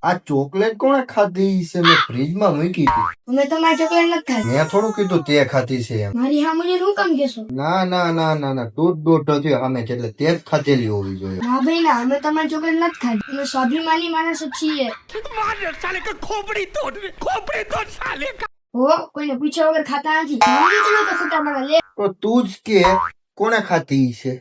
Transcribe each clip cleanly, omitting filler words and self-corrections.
આ ચોકલેટ કોણે ખાધી છે? મેં ફ્રીજમાં મૂકી હતી. અમે તમારી ચોકલેટ નથી ખાધી. મેં થોડું કીધું તે ખાધી છે એમ. મારી સામે શું કામ કેશો? ના ના ના ના ના દૂધ હતી સામે છે એટલે તે જ ખાધેલી હોવી જોઈએ. ના ભાઈ ના, અમે તમારી ચોકલેટ નથી ખાધી. અમે સ્વાભિમાની માણસ જ છીએ. હો, કોઈને પૂછ્યા વગર ખાતા નથી. મમ્મી તમે તો ખોટા માણસ. લે, તો તું જ કે કોણે ખાધી છે?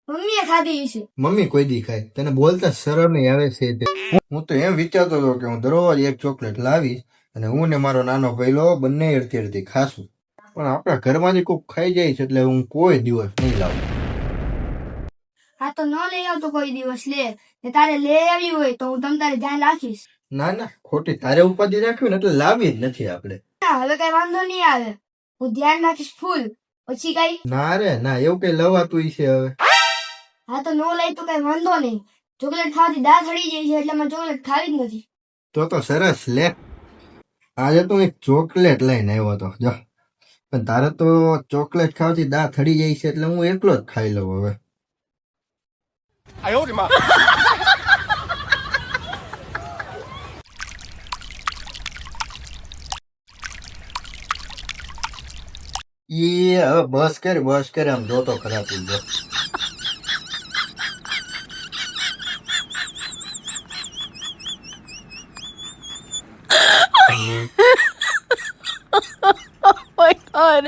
મમ્મીએ ખાધી છે. મમ્મી કોઈ દી ખાય? તને બોલતા શરમ નહીં આવે છે તે? હું તો એમ વિચારતો હતો કે હું દરરોજ એક ચોકલેટ લાવીશ અને હું ને મારો નાનો ભઈલો બંને અડધી અડધી ખાશું, પણ આપણા ઘરમાંથી કોઈક ખાઈ જાય છે એટલે હું કોઈ દિવસ નહીં લાવું. આ તો ન લઈ આવતો કોઈ દિવસ. લે, ને તારે લઈ આવી હોય તો હું તમ તારે ધ્યાન રાખીશ. ના ના ખોટી તારે ઉપાધિ રાખવી ને એટલે લાવી જ નથી આપણે. ના, હવે કઈ વાંધો નહીં આવે. હું ધ્યાન રાખીશ ફૂલ. પછી કઈ? ના રે ના, એવું કઈ લવાતું છે હવે? હા તો ન લઈ તો કઈ વાંધો નહીં. ચોકલેટ ખાવાથી દાંત હળી જાય છે એટલે મને ચોકલેટ ખાવી જ નથી. તો સરસ લે. આજે તો એક ચોકલેટ લઈને આવ્યો હતો જો, પણ તારે તો ચોકલેટ ખાવાથી દાંત હળી જાય છે એટલે હું એકલો જ ખાઈ લઉં હવે. એ હવે બસ કર આમ જોતો ખરા તું જો. My God.